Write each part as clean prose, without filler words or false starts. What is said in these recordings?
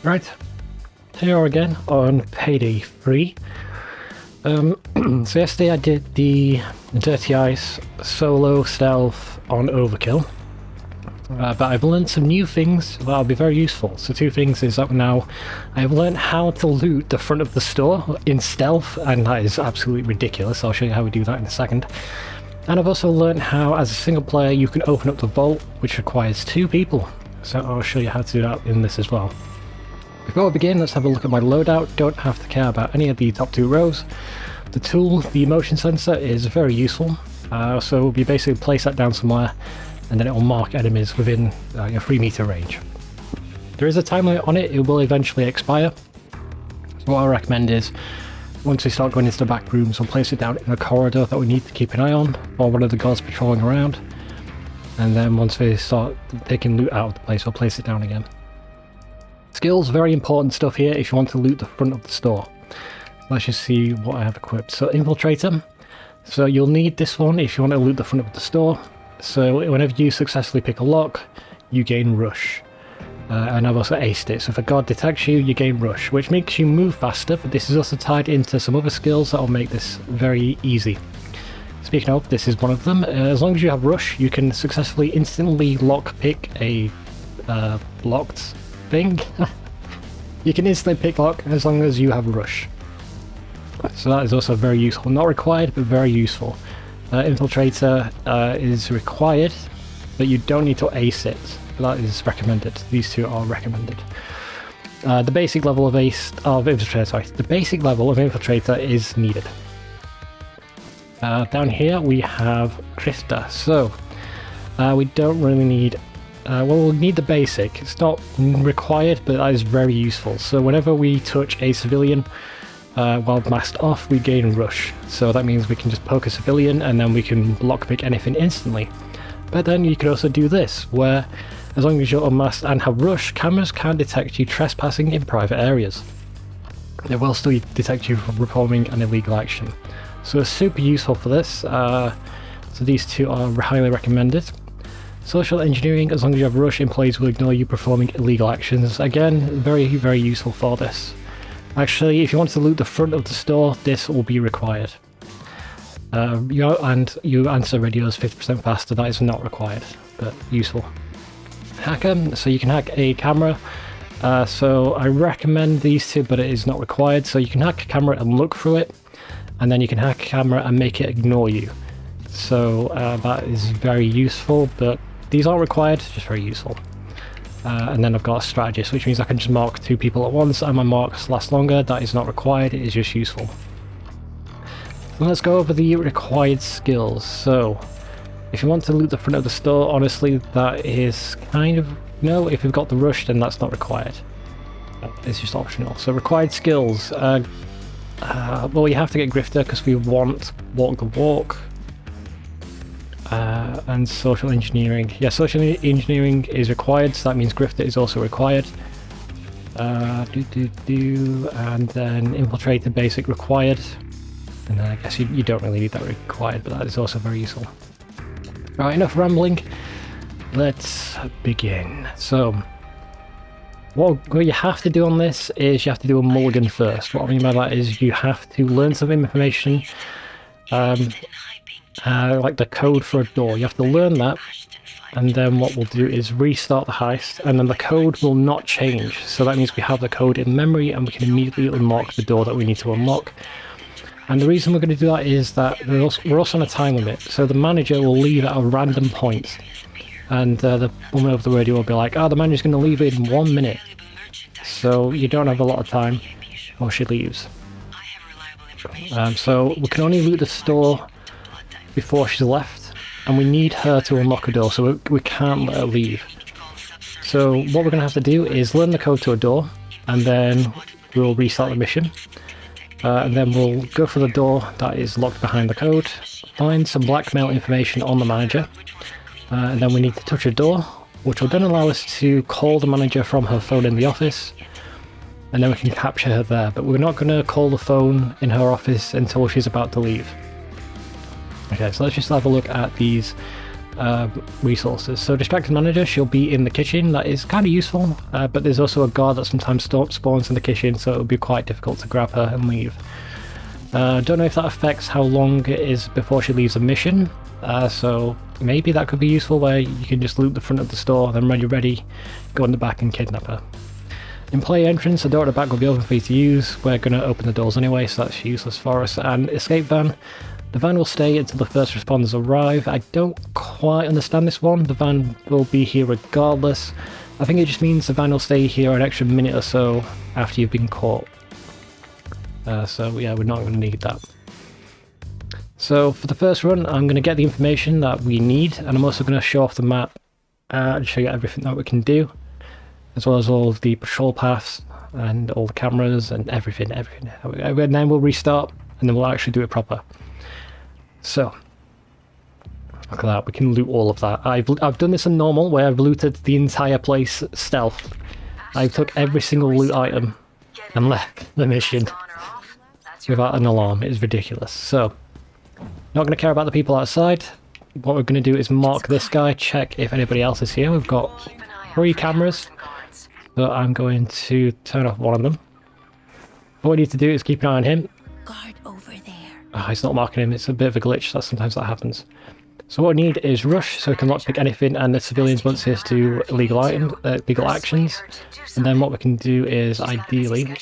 Right, here we are again on Payday 3. So yesterday I did the Dirty Ice solo stealth on Overkill, but I've learned some new things that will be very useful. So two things is that now I've learned how to loot the front of the store in stealth, and that is absolutely ridiculous. I'll show you how we do that in a second. And I've also learned how, as a single player, you can open up the vault, which requires 2 people. So I'll show you how to do that in this as well. Before we begin, let's have a look at my loadout. Don't have to care about any of the top 2 rows. The tool, the motion sensor, is very useful. So you basically place that down somewhere, and then it will mark enemies within your 3-meter range. There is a time limit on it. It will eventually expire. So what I recommend is, once we start going into the back rooms, we'll place it down in a corridor that we need to keep an eye on, or one of the guards patrolling around. And then once we start taking loot out of the place, we'll place it down again. Skills, very important stuff here if you want to loot the front of the store. Let's just see what I have equipped. So Infiltrator. So you'll need this one if you want to loot the front of the store. So whenever you successfully pick a lock, you gain Rush. And I've also aced it. So if a guard detects you, you gain Rush, which makes you move faster, but this is also tied into some other skills that will make this very easy. Speaking of, this is one of them. As long as you have Rush, you can successfully instantly lock-pick a locked thing. You can instantly pick lock as long as you have Rush. So that is also very useful. Not required, but very useful. Infiltrator is required, but you don't need to ace it. That is recommended. These 2 are recommended. The basic level of Infiltrator, the basic level of Infiltrator is needed. Down here we have Grifter. So we don't really need. Well, we'll need the basic. It's not required, but that is very useful. So whenever we touch a civilian while masked off, we gain Rush. So that means we can just poke a civilian and then we can lockpick anything instantly. But then you can also do this, where as long as you're unmasked and have Rush, cameras can detect you trespassing in private areas. They will still detect you from performing an illegal action. So it's super useful for this. So these 2 are highly recommended. Social engineering, as long as you have Rush, employees will ignore you performing illegal actions. Again, very, very useful for this. Actually, if you want to loot the front of the store, this will be required. You answer radios 50% faster, that is not required, but useful. Hacker, so you can hack a camera. So I recommend these 2, but it is not required. So you can hack a camera and look through it, and then you can hack a camera and make it ignore you. So that is very useful, but these aren't required, just very useful. And then I've got a strategist, which means I can just mark 2 people at once and my marks last longer. That is not required, it is just useful. So let's go over the required skills. So if you want to loot the front of the store, honestly, that is kind of, no, if you've got the Rush, then that's not required. It's just optional. So required skills. Well, you have to get Grifter because we want Walk the Walk. And social engineering. Yeah, social engineering is required, so that means Grifter is also required. And then Infiltrator basic required. And then I guess you don't really need that required, but that is also very useful. Right, enough rambling. Let's begin. So, what you have to do on this is you have to do a mulligan first. What I mean by that is you have to learn some information. Like the code for a door. You have to learn that, and then what we'll do is restart the heist, and then the code will not change. So that means we have the code in memory and we can immediately unlock the door that we need to unlock. And the reason we're going to do that is that we're also on a time limit. So the manager will leave at a random point, and the woman over the radio will be like, the manager's going to leave in 1 minute. So you don't have a lot of time while she leaves. So we can only loot the store before she's left, and we need her to unlock a door, so we can't let her leave. So what we're going to have to do is learn the code to a door, and then we'll restart the mission. And then we'll go for the door that is locked behind the code, find some blackmail information on the manager, and then we need to touch a door, which will then allow us to call the manager from her phone in the office, and then we can capture her there. But we're not going to call the phone in her office until she's about to leave. Okay, so let's just have a look at these resources. So distracted manager, she'll be in the kitchen. That is kind of useful, but there's also a guard that sometimes spawns in the kitchen, so it'll be quite difficult to grab her and leave. Don't know if that affects how long it is before she leaves a mission, so maybe that could be useful where you can just loot the front of the store, then when you're ready, go in the back and kidnap her. In play entrance, the door at the back will be open for you to use. We're going to open the doors anyway, so that's useless for us. And escape van. The van will stay until the first responders arrive. I don't quite understand this one. The van will be here regardless. I think it just means the van will stay here an extra minute or so after you've been caught. So yeah, we're not going to need that. So for the first run, I'm going to get the information that we need, and I'm also going to show off the map and show you everything that we can do, as well as all of the patrol paths and all the cameras and everything. And then we'll restart, and then we'll actually do it proper. So, look at that, we can loot all of that. I've done this in normal, where I've looted the entire place stealth. I took every single loot item and left the mission without an alarm. It is ridiculous. So, not going to care about the people outside. What we're going to do is mark this guy, check if anybody else is here. We've got 3 cameras, so I'm going to turn off one of them. What we need to do is keep an eye on him. Oh, he's not marking him, it's a bit of a glitch, sometimes that happens. So what we need is rush, so we can lockpick anything, and the civilians won't see us do illegal actions. And then what we can do is ideally...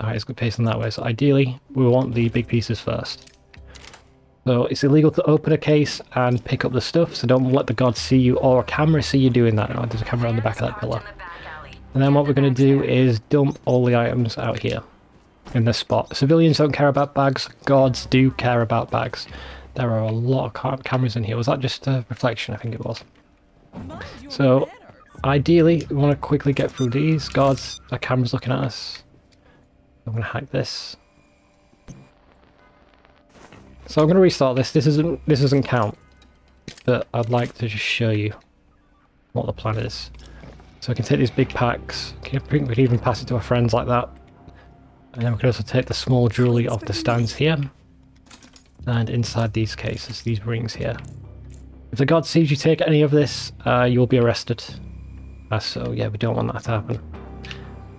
Alright, it's facing that way, so ideally we want the big pieces first. So it's illegal to open a case and pick up the stuff, so don't let the guards see you or a camera see you doing that. Oh, there's a camera on the back of that pillar. And then what we're going to do is dump all the items out here in this spot. Civilians don't care about bags, guards do care about bags. There are a lot of cameras in here. Was that just a reflection? I think it was. So ideally we want to quickly get through these. Guards, the camera's looking at us. I'm going to hack this. So I'm going to restart this. This doesn't count, but I'd like to just show you what the plan is. So we can take these big packs. We could even pass it to our friends like that. And then we can also take the small jewellery off the stands here. And inside these cases, these rings here. If the guard sees you take any of this, you'll be arrested. So yeah, we don't want that to happen.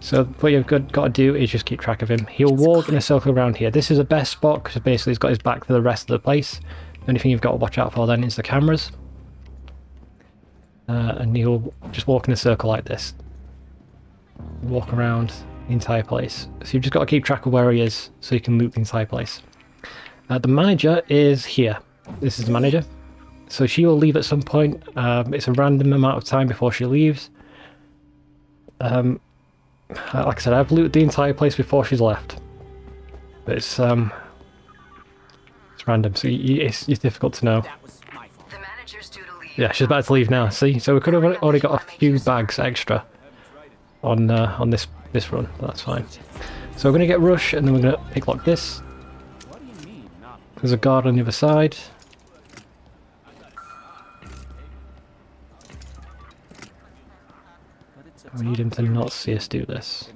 So what you've got to do is just keep track of him. He'll walk in a circle around here. This is the best spot because basically he's got his back to the rest of the place. The only thing you've got to watch out for then is the cameras. And he'll just walk in a circle like this. Walk around the entire place. So you've just got to keep track of where he is so you can loot the entire place. The manager is here. This is the manager. So she will leave at some point. It's a random amount of time before she leaves. Like I said, I've looted the entire place before she's left. But it's random, so it's difficult to know. Yeah, she's about to leave now. See, so we could have already got a few bags extra on this run. But that's fine. So we're gonna get rush, and then we're gonna pick lock this. There's a guard on the other side. We need him to not see us do this.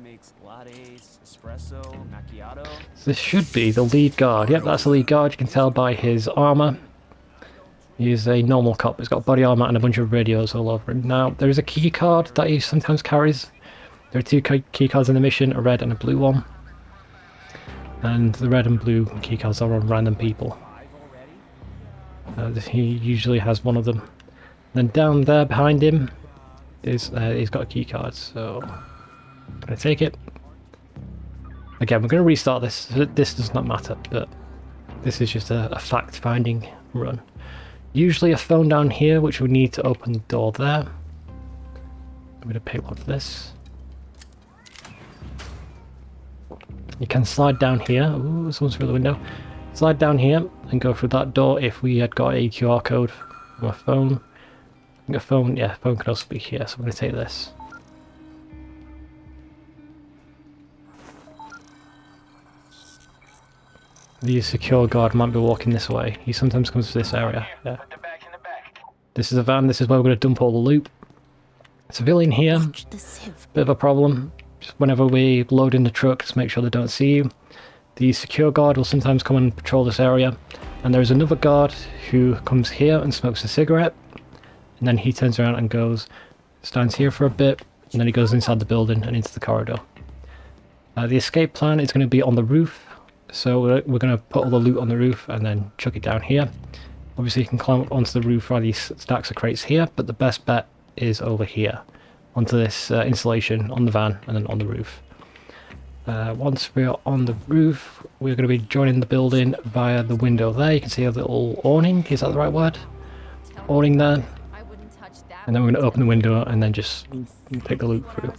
This should be the lead guard. Yep, that's the lead guard. You can tell by his armour. He's a normal cop. He's got body armour and a bunch of radios all over him. Now, there is a key card that he sometimes carries. There are 2 key cards in the mission, a red and a blue one. And the red and blue key cards are on random people. He usually has one of them. Then down there behind him is he's got a key card, so I'm going to take it. Again, we're going to restart this. This does not matter, but this is just a fact-finding run. Usually a phone down here, which we need to open the door there. I'm going to pick up this. You can slide down here. Ooh, someone's through the window. Slide down here and go through that door if we had got a QR code from a phone. I think a phone, yeah, phone can also be here, so I'm going to take this. The secure guard might be walking this way. He sometimes comes to this area. Yeah. This is a van. This is where we're going to dump all the loot. Civilian here. Bit of a problem. Just whenever we load in the truck, just make sure they don't see you. The secure guard will sometimes come and patrol this area, and there is another guard who comes here and smokes a cigarette, and then he turns around and stands here for a bit, and then he goes inside the building and into the corridor. The escape plan is going to be on the roof, so we're going to put all the loot on the roof and then chuck it down here. Obviously you can climb up onto the roof by these stacks of crates here, but the best bet is over here, onto this installation on the van and then on the roof. Once we're on the roof, we're going to be joining the building via the window there. You can see a little awning, is that the right word? Awning there. And then we're going to open the window and then just take the loot through.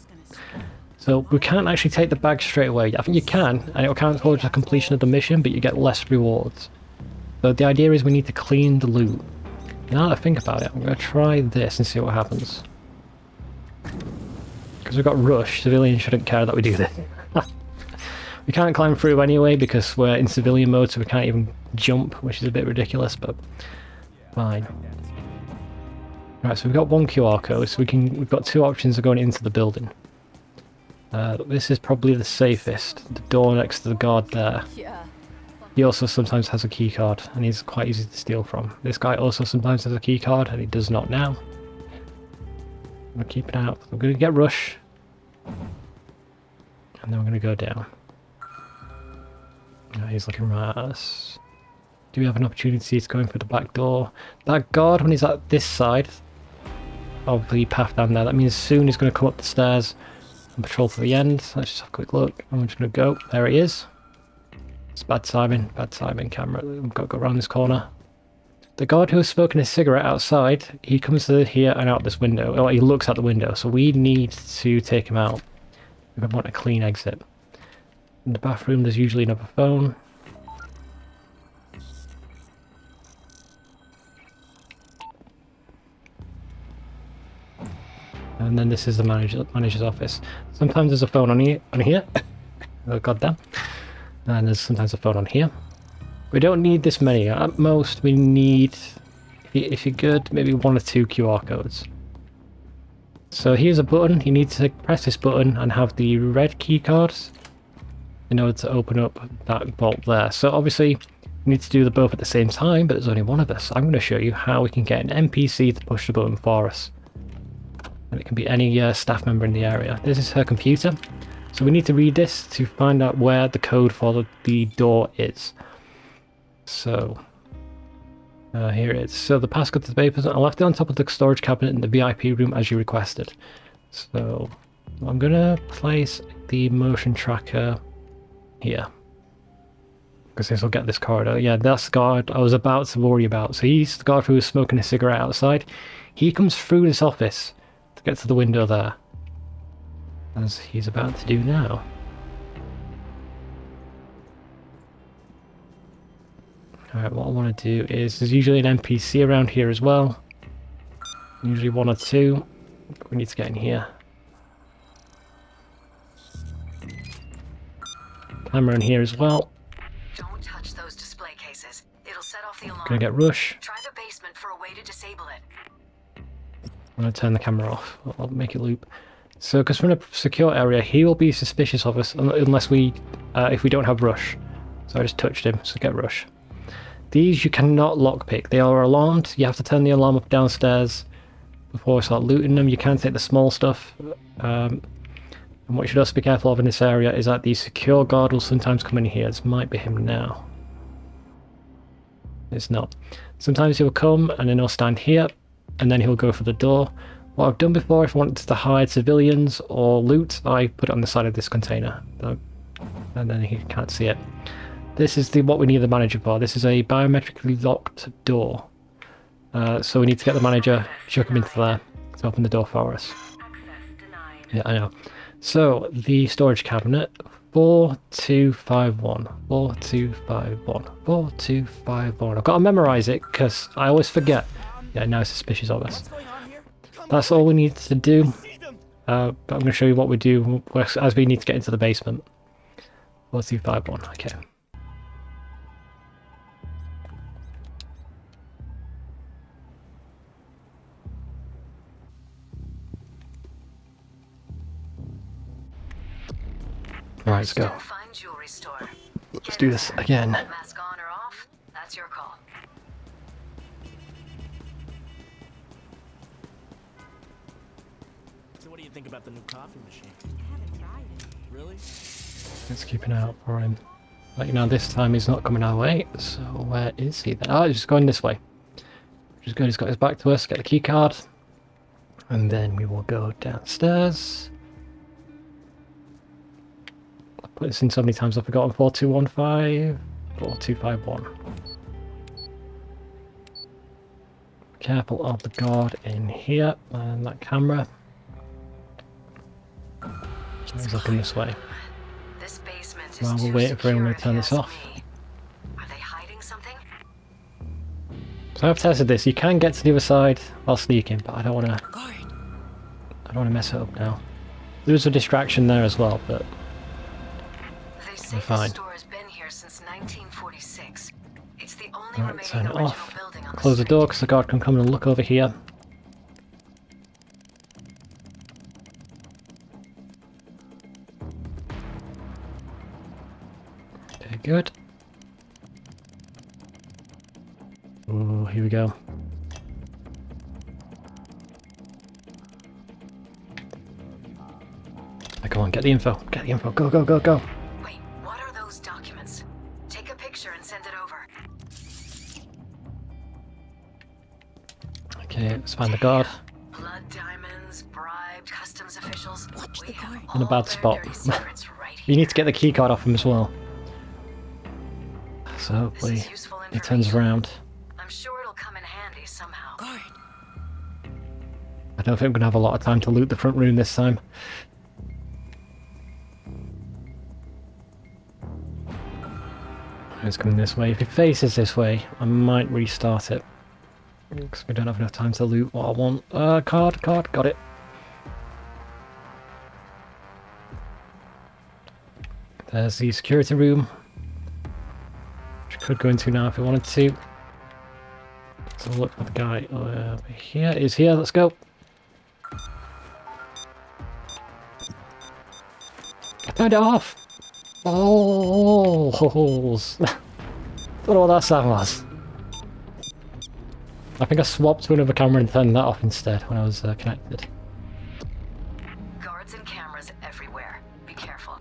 So we can't actually take the bag straight away. I think you can, and it will count towards the completion of the mission, but you get less rewards. So the idea is we need to clean the loot. Now that I think about it, I'm going to try this and see what happens. Because we've got rush, civilians shouldn't care that we do this. We can't climb through anyway because we're in civilian mode, so we can't even jump, which is a bit ridiculous, but fine. Right, so we've got one QR code, so we've got two options of going into the building. This is probably the safest, the door next to the guard there. He also sometimes has a key card, and he's quite easy to steal from. This guy also sometimes has a key card, and he does not now. I'm going to keep it out. I'm going to get rush. And then we're going to go down. He's looking right at us. Do we have an opportunity to go in for the back door? That guard, when he's at this side of the path down there, that means soon he's going to come up the stairs and patrol to the end. Let's just have a quick look. I'm just going to go. There he is. It's bad timing camera. We've got to go around this corner. The guard who has smoking a cigarette outside, he comes to here and out this window. Or he looks out the window, so we need to take him out. We want a clean exit. In the bathroom there's usually another phone. And then this is the manager's office. Sometimes there's a phone on here. Oh goddamn. And there's sometimes a phone on here. We don't need this many. At most we need, if you're good, maybe 1 or 2 QR codes. So here's a button. You need to press this button and have the red key cards in order to open up that vault there. So obviously we need to do the both at the same time, but there's only one of us. I'm going to show you how we can get an NPC to push the button for us. And it can be any staff member in the area. This is her computer. So we need to read this to find out where the code for the door is. So here it is. So the passcode to the papers, I left it on top of the storage cabinet in the VIP room as you requested. So I'm going to place the motion tracker here. Because this will get this corridor. Yeah, that's the guard I was about to worry about. So he's the guard who was smoking a cigarette outside. He comes through this office to get to the window there. As he's about to do now. Alright, what I want to do is, there's usually an NPC around here as well. Usually 1 or 2. We need to get in here. Camera in here as well. Don't touch those display cases. It'll set off the alarm. Gonna get rush. Try the basement for a way to disable it. I'm gonna turn the camera off. I'll make it loop. So, because we're in a secure area, he will be suspicious of us unless if we don't have rush. So I just touched him, so get rush. These you cannot lockpick. They are alarmed. You have to turn the alarm up downstairs before we start looting them. You can take the small stuff. And what you should also be careful of in this area is that the secure guard will sometimes come in here. This might be him now. It's not. Sometimes he'll come and then he'll stand here and then he'll go for the door. What I've done before, if I wanted to hide civilians or loot, I put it on the side of this container. And then he can't see it. This is what we need the manager for. This is a biometrically locked door. So we need to get the manager, chuck him into there to open the door for us. Yeah, I know. So, the storage cabinet, 4251, 4251, 4251. I've got to memorize it because I always forget. Yeah, now it's suspicious of us. That's all we need to do. But I'm going to show you what we do as we need to get into the basement. 4251, okay. Right, let's go. Fine jewelry store. Let's do this again. Mask on or off, that's your call. So what do you think about the new coffee machine? I haven't tried it. Really? Let's keep an eye out for him. But you know, this time he's not coming our way, so where is he then? Oh, he's just going this way. Which is good, he's got his back to us, get the key card. And then we will go downstairs. I've put this in so many times I've forgotten. 4215, 4251. Careful of the guard in here, and that camera. He's looking this way. This basement is While we're too waiting for him to secure, turn if this you off. ask me. Are they hiding something? So I've tested this. You can get to the other side while sneaking, but I don't want to. Guard. I don't want to mess it up now. There's a distraction there as well, but They say we're fine. the store has been here since 1946. It's the only Right, remaining turn it original off. building on Close the street. door because the guard can come and look over here. Okay, good. Oh, here we go. Come on, get the info. Get the info. Go, go, go, go. Wait, what are those documents? Take a picture and send it over. Okay, let's find the guard. Blood diamonds, bribed customs officials. Watch We the have guard. In a all bad their spot. dirty secrets right You here. need to get the key card off him as well. So hopefully This is useful he turns information. around. I'm sure it'll come in handy somehow. Guard. I don't think I'm going to have a lot of time to loot the front room this time. It's coming this way. If he faces this way, I might restart it. Because we don't have enough time to loot what I want. Card, got it. There's the security room. Which I could go into now if I wanted to. So look for the guy over here. He's here, let's go. I turned it off! Balls! Don't know what that sound was. I think I swapped to another camera and turned that off instead when I was connected. Guards and cameras everywhere. Be careful.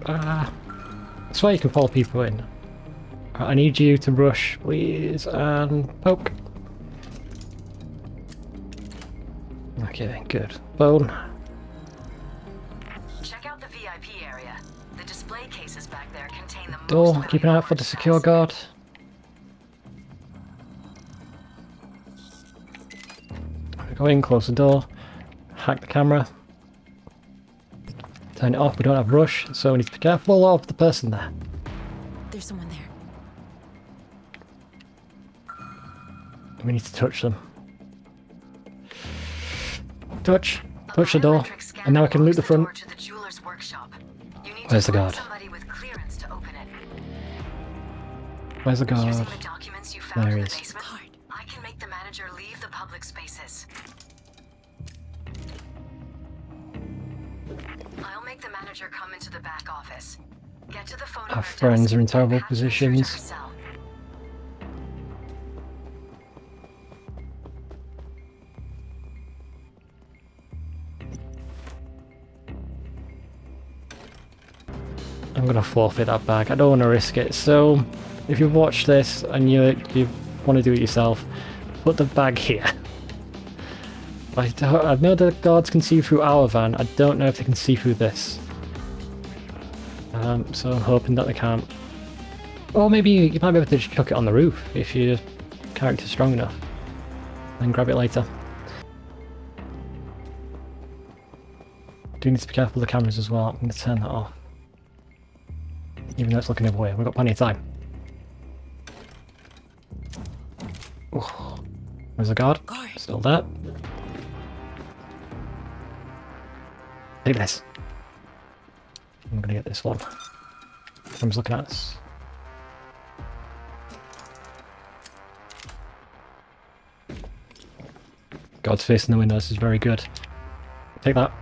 That's why you can follow people in. I need you to rush, please, and poke. Okay, good. Bone. Check out the VIP area. The display cases back there contain the Door, most keep an eye out for the secure guard. Go in, close the door, hack the camera, turn it off. We don't have rush, so we need to be careful of the person there. There's someone there. We need to touch them. Touch the door, and now I can loot the front. Where's the guard? Where's the guard? There he is. Guard. I can make the manager leave the public spaces. I'll make the manager come into the back office. Get to the phone. Our friends are in terrible positions. I'm gonna forfeit that bag. I don't want to risk it. So, if you watch this and you want to do it yourself, put the bag here. I know the guards can see through our van. I don't know if they can see through this. So I'm hoping that they can't. Or maybe you might be able to just chuck it on the roof if your character's strong enough. Then grab it later. Do need to be careful of the cameras as well. I'm going to turn that off. Even though it's looking the other way, we've got plenty of time. Oh, where's the guard? Still there. Take this. I'm gonna get this one. Someone's looking at us. God's facing the window, this is very good. Take that.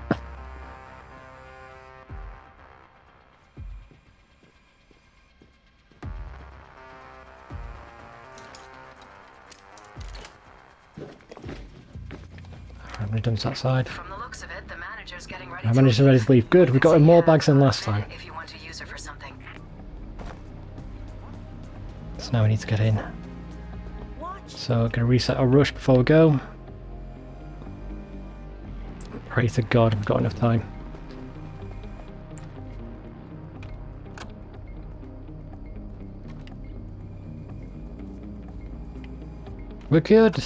done to that side. From the looks of it, the manager's getting ready. I managed to ready to leave. Good, we got more bags than last time. If you want to use it for something. So now we need to get in. Watch. So gonna reset our rush before we go. Pray to God we've got enough time. We're good.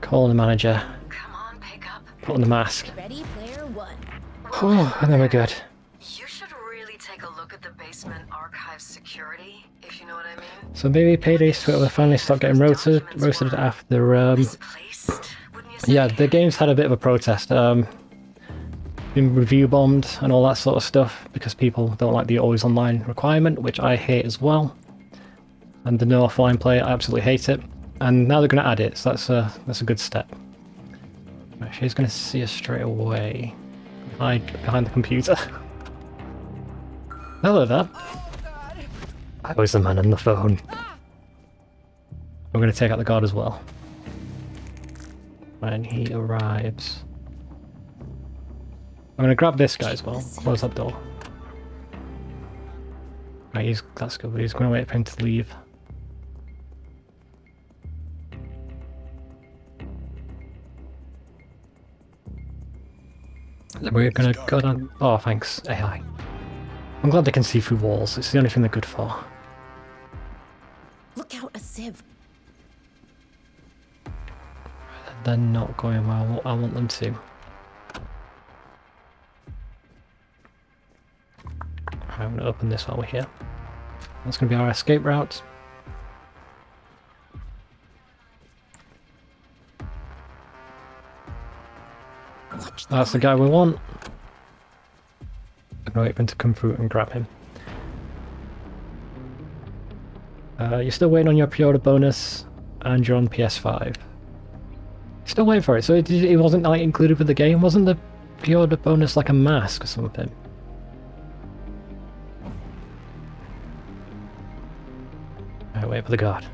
Call the manager. Come on, pick up. Put on the mask. Ready, player one. Oh, and then we're good. You should really take a look at the basement archive security, if you know what I mean. So maybe Payday will finally start getting roasted after Misplaced, wouldn't you say? yeah, the game's had a bit of a protest. Been review bombed and all that sort of stuff because people don't like the always online requirement, which I hate as well. And the no offline play, I absolutely hate it. And now they're going to add it, so that's a good step. Right, she's going to see us straight away. Hide behind the computer. Hello there. I was the man on the phone. We're going to take out the guard as well. When he arrives. I'm going to grab this guy as well. Close that door. Right, that's good. He's going to wait for him to leave. We're gonna go down. Oh, thanks, AI. I'm glad they can see through walls. It's the only thing they're good for. Look out, a sieve. They're not going well. I want them to. I'm gonna open this while we're here. That's gonna be our escape route. That's the guy we want. I'm gonna wait for him to come through and grab him. You're still waiting on your pre-order bonus, and you're on PS5. Still waiting for it. So it wasn't like included with the game. Wasn't the pre-order bonus like a mask or something? Alright, wait for the guard.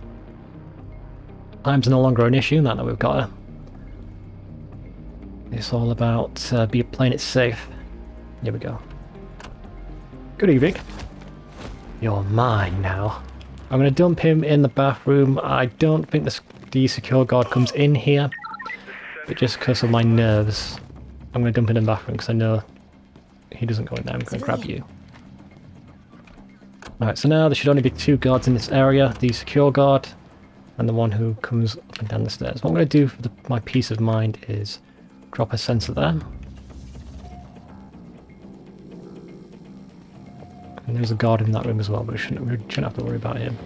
Time's no longer an issue now that we've got her. It's all about playing it safe. Here we go. Good evening. You're mine now. I'm going to dump him in the bathroom. I don't think the secure guard comes in here, but just because of my nerves, I'm going to dump him in the bathroom because I know he doesn't go in there. I'm going to grab you. Alright, so now there should only be 2 guards in this area. The secure guard and the one who comes up and down the stairs. What I'm going to do for my peace of mind is drop a sensor there. And there's a guard in that room as well, but we shouldn't have to worry about him.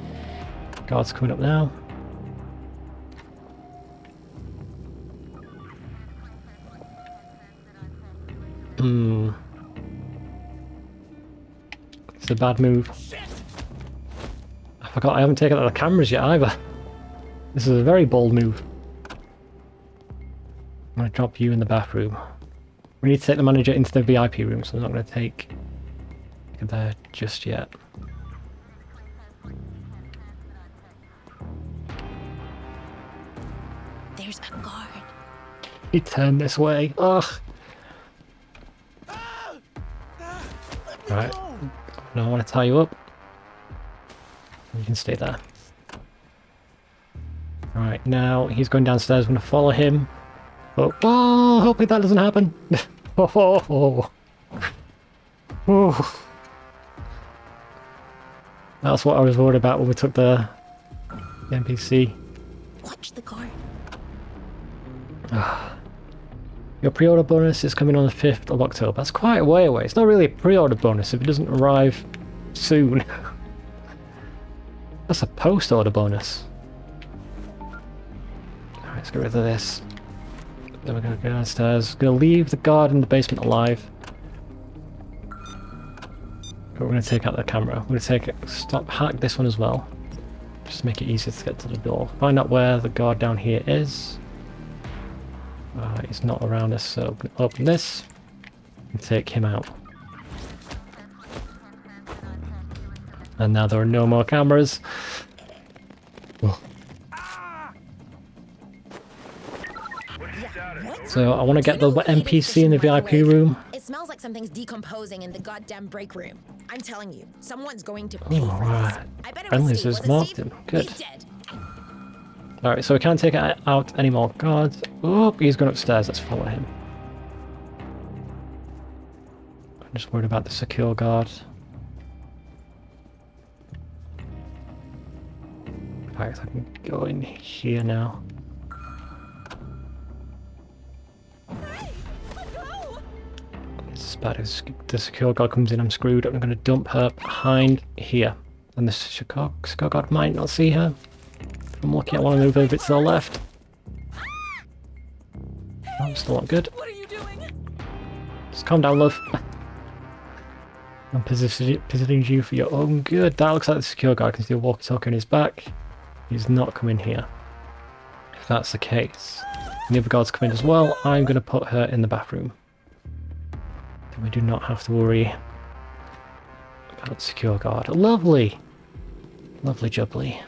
Guard's coming up now. It's a bad move. I forgot I haven't taken out the cameras yet either. This is a very bold move. I'm going to drop you in the bathroom. We need to take the manager into the VIP room, so I'm not going to take it there just yet. There's a guard. He turned this way. Ugh. Right. No, I want to tie you up. You can stay there. Alright, now he's going downstairs. I'm going to follow him. Oh, hopefully that doesn't happen. That's what I was worried about when we took the NPC. Watch the guard. Your pre-order bonus is coming on the 5th of October. That's quite a way away. It's not really a pre-order bonus if it doesn't arrive soon. That's a post-order bonus. Alright, let's get rid of this. Then we're going to go downstairs. We're going to leave the guard in the basement alive. But we're going to take out the camera. We're going to hack this one as well. Just to make it easier to get to the door. Find out where the guard down here is. He's not around us, so I'm going to open this and take him out. And now there are no more cameras. So I want to get the Do you know who NPC in the hated fishing, by VIP the way? room. It smells like something's decomposing in the goddamn break room. I'm telling you, someone's going to pay for this. Alright. I bet it was Friendly's Steve. just Was it marked Steve? him. Good. He's dead. Alright, so we can't take out any more guards. Oh, he's gone upstairs. Let's follow him. I'm just worried about the secure guard. In fact, I can go in here now. It's bad if the secure guard comes in, I'm screwed. I'm going to dump her behind here. And the secure guard might not see her. If I'm lucky, I want to move a bit to the left. Oh, still not good. What are you doing? Just calm down, love. I'm positioning you for your own good. That looks like the secure guard can see a walkie-talkie on his back. He's not coming here. If that's the case, and the other guards come in as well, I'm going to put her in the bathroom. Then we do not have to worry about the secure guard. Lovely! Lovely jubbly.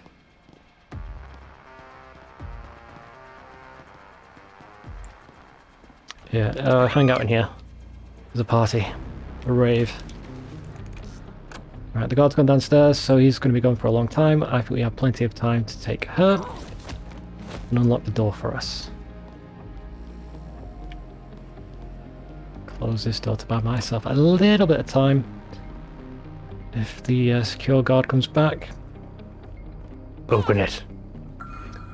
Yeah, hang out in here. There's a party. A rave. Right, the guard's gone downstairs, so he's going to be gone for a long time. I think we have plenty of time to take her and unlock the door for us. Close this door to buy myself a little bit of time. If the secure guard comes back, open it.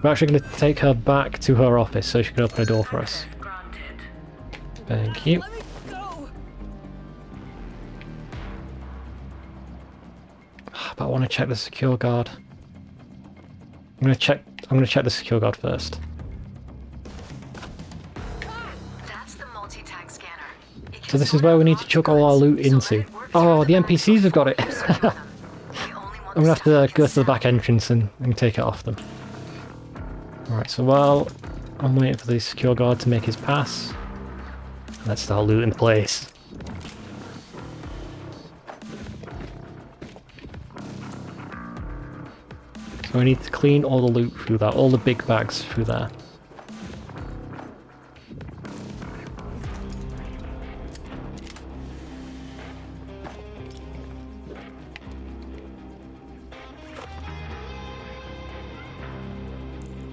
We're actually going to take her back to her office so she can open a door for us. Thank you. Let me go. But I want to check the secure guard. I'm going to check the secure guard first. That's the multi-tag scanner. It can So this is sort where out we need to locked chuck all our goods, loot so into. let it work Oh, through the back NPCs have got it. doors with them. The only I'm ones going to have to that go to the can back entrance and take it off them. Alright, so while I'm waiting for the secure guard to make his pass, let's start looting the place. So we need to clean all the loot through that, all the big bags through there.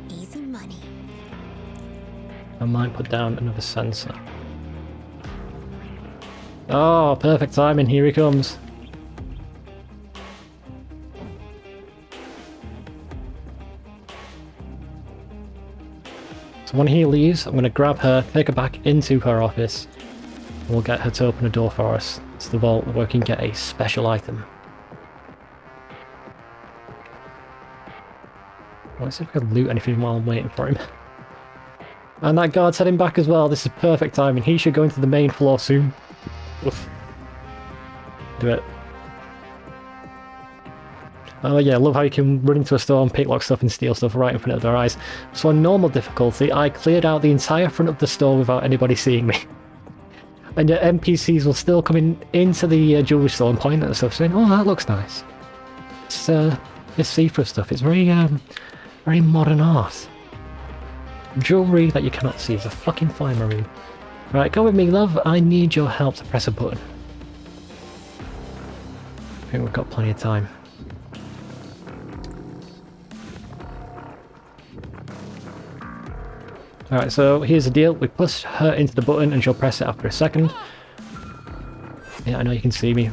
Easy money. I might put down another sensor. Oh, perfect timing, here he comes. So when he leaves, I'm going to grab her, take her back into her office, and we'll get her to open a door for us. It's the vault where we can get a special item. Let's see if we can loot anything while I'm waiting for him. And that guard's heading back as well. This is perfect timing. He should go into the main floor soon. Oof. Do it. Oh yeah, I love how you can run into a store and picklock stuff and steal stuff right in front of their eyes. So on normal difficulty, I cleared out the entire front of the store without anybody seeing me. And yet NPCs will still come into the jewelry store and point at the stuff saying, oh, that looks nice. It's see-through stuff. It's very, very modern art. Jewelry that you cannot see is a fucking fine marine. Right, go with me, love. I need your help to press a button. I think we've got plenty of time. Alright, so here's the deal. We push her into the button and she'll press it after a second. Yeah, I know you can see me.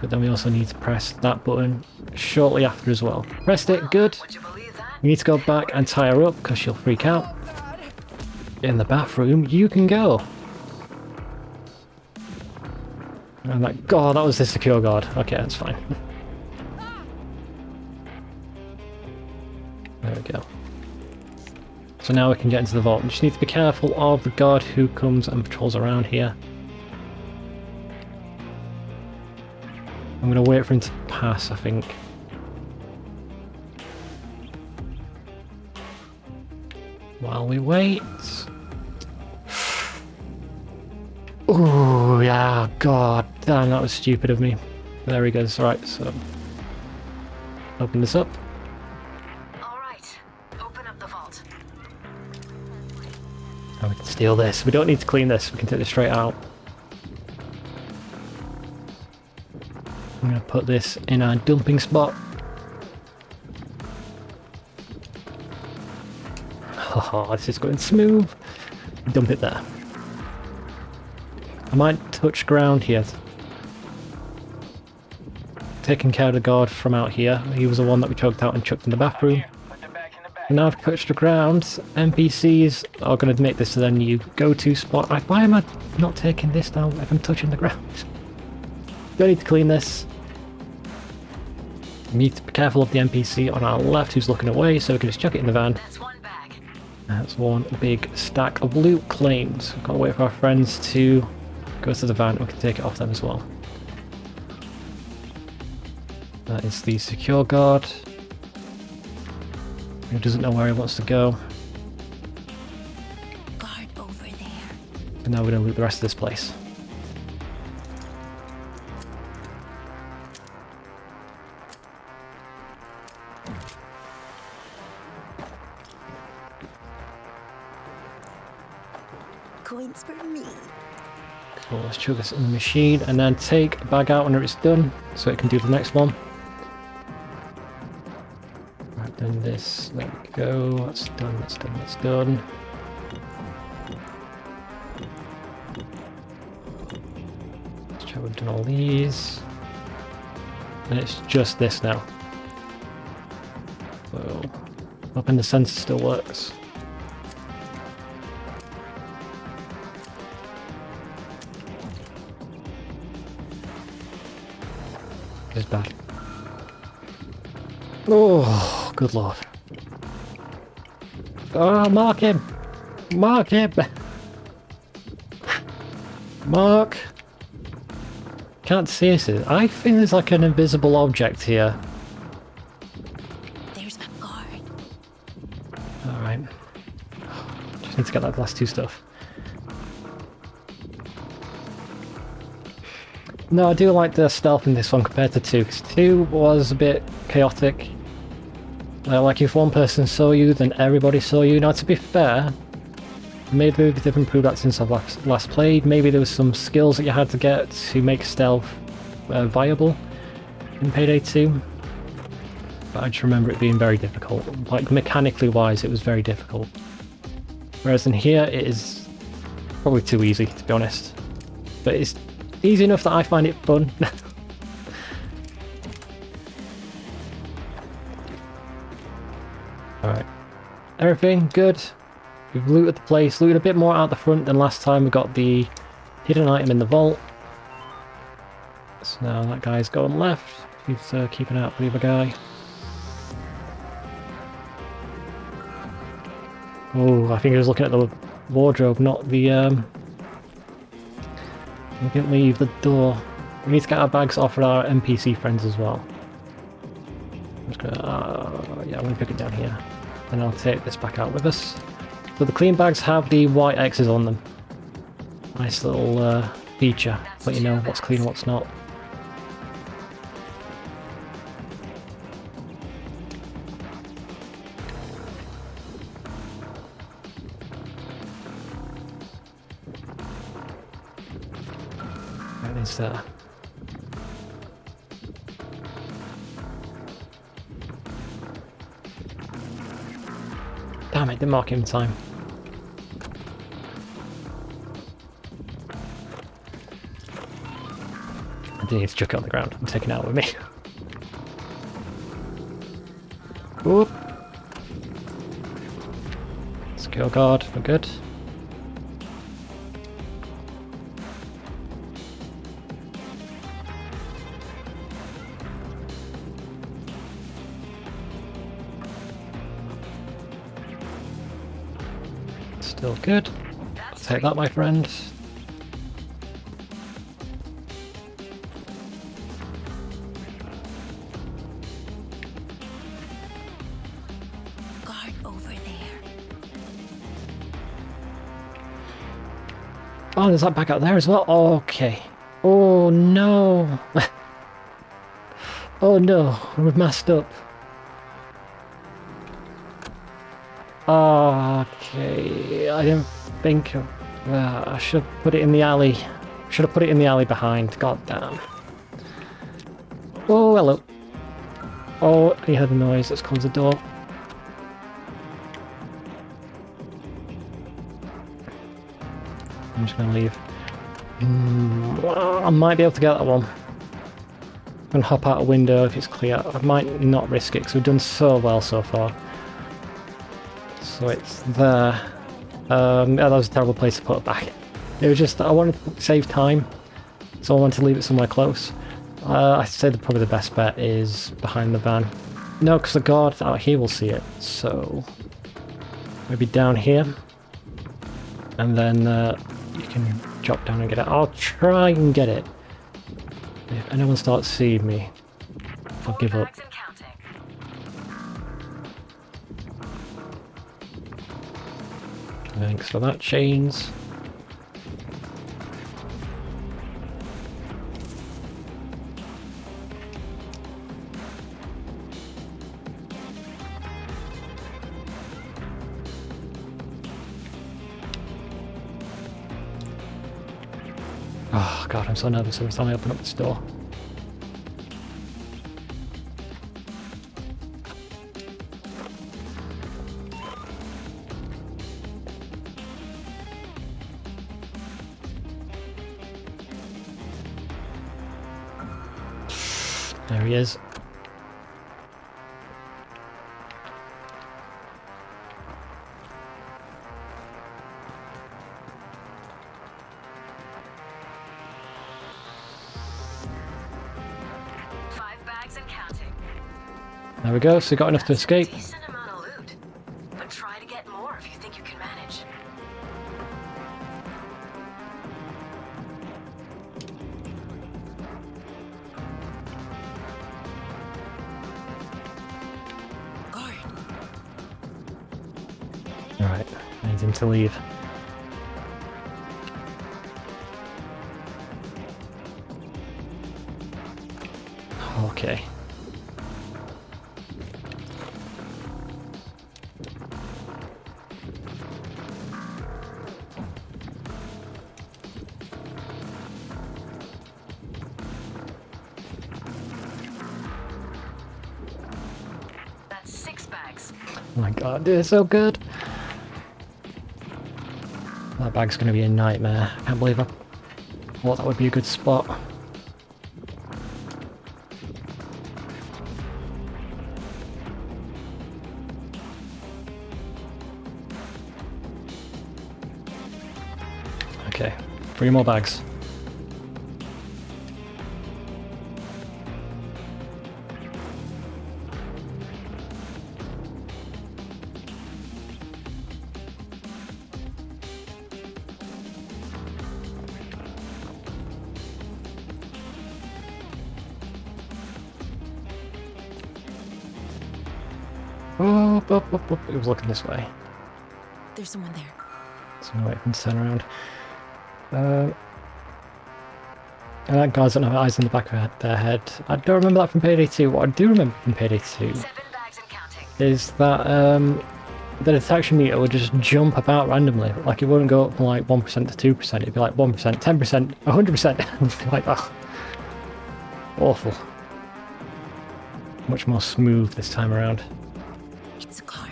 But then we also need to press that button shortly after as well. Pressed it, good. Would you believe that? You need to go back and tie her up because she'll freak out. In the bathroom, you can go. And that, God, that was the secure guard. Okay, that's fine. There we go. So now we can get into the vault. You just need to be careful of the guard who comes and patrols around here. I'm going to wait for him to pass, I think. While we wait... Oh, yeah, God, damn, that was stupid of me. There he goes. Right, so... Open this up. All right, open up the vault. And we steal this. We don't need to clean this. We can take this straight out. I'm going to put this in our dumping spot. Oh, this is going smooth. Dump it there. I might touch ground here. Taking care of the guard from out here. He was the one that we choked out and chucked in the bathroom. And now I've touched the ground. NPCs are going to make this their new go-to spot. Why am I not taking this down if I'm touching the ground? Don't need to clean this. We need to be careful of the NPC on our left who's looking away, so we can just chuck it in the van. That's one bag. That's one big stack of loot claims. We've got to wait for our friends to go to the van. We can take it off them as well. That is the secure guard. He doesn't know where he wants to go. Guard over there. And now we're going to loot the rest of this place. Coins for me. Cool, let's chuck this in the machine and then take a bag out when it's done so it can do the next one. Right, then this, there we go, that's done, that's done, that's done. Let's check we've done all these. And it's just this now. So, up in the center still works. It's bad. Oh, good lord. Oh, mark him! Mark him! Mark! Can't see us. I think there's like an invisible object here. There's a guard. Alright. Just need to get that last two stuff. No, I do like the stealth in this one compared to 2, because 2 was a bit chaotic. Like if one person saw you, then everybody saw you. Now to be fair, maybe they've improved that since I've last played. Maybe there was some skills that you had to get to make stealth viable in Payday 2. But I just remember it being very difficult. Like mechanically wise, it was very difficult. Whereas in here, it is probably too easy, to be honest. But it's easy enough that I find it fun. Alright. Everything good. We've looted the place, looted a bit more out the front than last time. We got the hidden item in the vault. So now that guy's going left. He's keeping out for the other guy. Oh, I think he was looking at the wardrobe, not the we didn't leave the door. We need to get our bags off of our NPC friends as well. I'm just gonna, yeah, I'm gonna pick it down here. And I'll take this back out with us. So the clean bags have the white X's on them. Nice little feature, let you know what's clean and what's not. That is there. Damn it, didn't mark it in time. I do need to chuck it on the ground. I'm taking it out with me. Whoop. Skill guard, we're good. Still good. I'll take that, my friend. Guard over there. Oh, there's that back out there as well. Okay. Oh no. Oh no, we've messed up. Okay, I didn't think I should have put it in the alley. Should have put it in the alley behind. God damn. Oh, hello. Oh, you heard the noise. Let's close the door. I'm just gonna leave. I might be able to get that one. I'm gonna hop out a window if it's clear. I might not risk it because we've done so well so far. So it's there. Yeah, that was a terrible place to put it back. It was just, I wanted to save time, so I wanted to leave it somewhere close. I'd say that probably the best bet is behind the van. No, because the guard out here will see it, so maybe down here. And then you can drop down and get it. I'll try and get it. If anyone starts seeing me, I'll give up. Thanks for that, chains. Oh god, I'm so nervous every time I open up this door. There he is. There we go, so we got enough to escape. Decent amount of loot, but try to get more if you think you can manage. Guard. Alright, I need him to leave. Okay. That's 6 bags. Oh my god, they're so good. That bag's gonna be a nightmare. I can't believe I thought that would be a good spot. Okay, 3 more bags. Oh, it was looking this way. There's someone there. So no way I can turn around. And that guy's got no eyes in the back of their head. I don't remember that from Payday 2. What I do remember from Payday 2 7 bags and counting. is that the detection meter would just jump about randomly. Like it wouldn't go up from like 1% to 2%. It'd be like 1%, 10%, 100%. Like, oh, awful. Much more smooth this time around. It's a guard.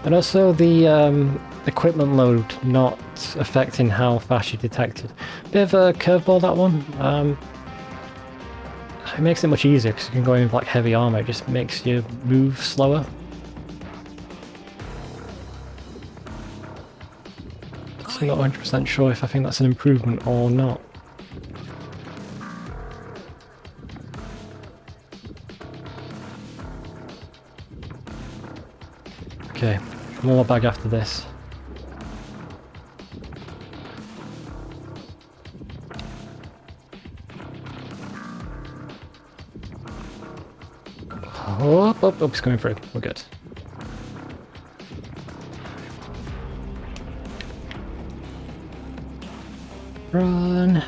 And also the equipment load not affecting how fast you detect it. Bit of a curveball, that one. It makes it much easier because you can go in with like heavy armor. It just makes you move slower. So I'm not 100% sure if I think that's an improvement or not. Okay, one more bag after this. Oh, it's coming through. We're good. Run.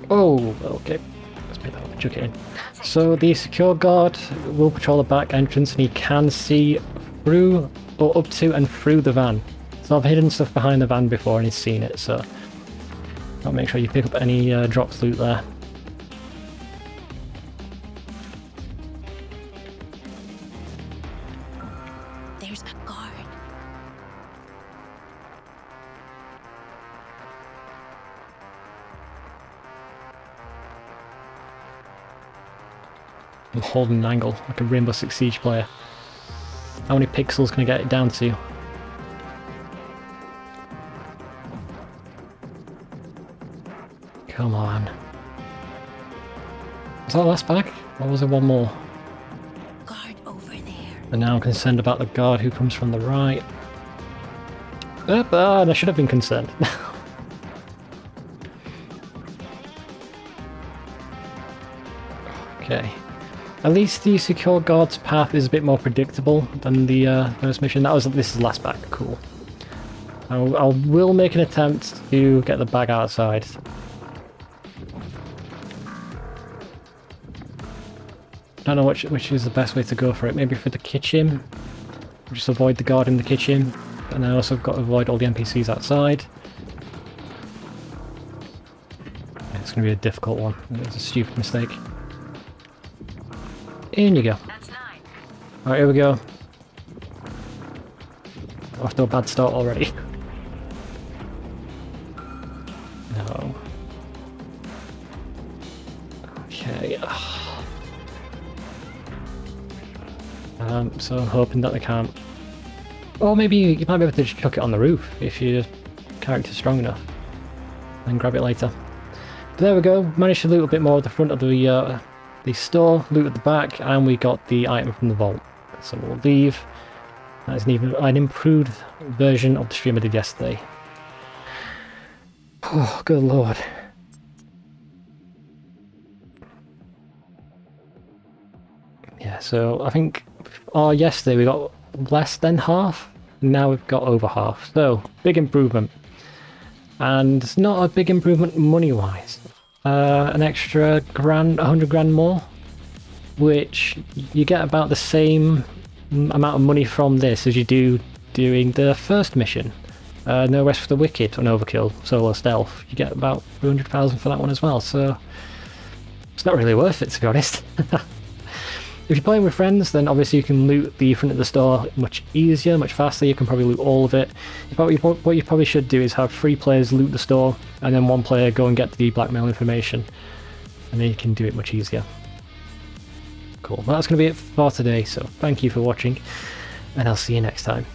Oh, okay. Let's make that one. chuck it in. So the secure guard will patrol the back entrance and he can see through, or up to and through the van. So I've hidden stuff behind the van before and he's seen it, so I'll make sure you pick up any drops loot there. There's a guard. I'm holding an angle like a Rainbow Six Siege player. How many pixels can I get it down to? Come on. Was that the last bag? Or was there one more? Guard over there. And now I'm concerned about the guard who comes from the right. And I should have been concerned. Okay. At least the secure guard's path is a bit more predictable than the first mission. This is the last bag. Cool. I will make an attempt to get the bag outside. Don't know which is the best way to go for it. Maybe for the kitchen. Just avoid the guard in the kitchen. And then also got to avoid all the NPCs outside. It's going to be a difficult one. It's a stupid mistake. In you go. Alright, here we go. Off to a bad start already. No. Okay. So I'm hoping that they can't. Or maybe you might be able to just chuck it on the roof if your character's strong enough. And grab it later. But there we go. Managed to loot a bit more at the front of the store, loot at the back, and we got the item from the vault. So we'll leave. That's an improved version of the stream I did yesterday. Oh, good lord. Yeah, so I think yesterday we got less than half, and now we've got over half. So, big improvement. And it's not a big improvement money-wise. An extra grand, 100 grand more, which you get about the same amount of money from this as you do doing the first mission. No Rest for the Wicked on Overkill, solo stealth. You get about 300,000 for that one as well, so it's not really worth it, to be honest. If you're playing with friends, then obviously you can loot the front of the store much easier, much faster. You can probably loot all of it. What you probably should do is have 3 players loot the store, and then 1 player go and get the blackmail information. And then you can do it much easier. Cool. Well, that's going to be it for today, so thank you for watching, and I'll see you next time.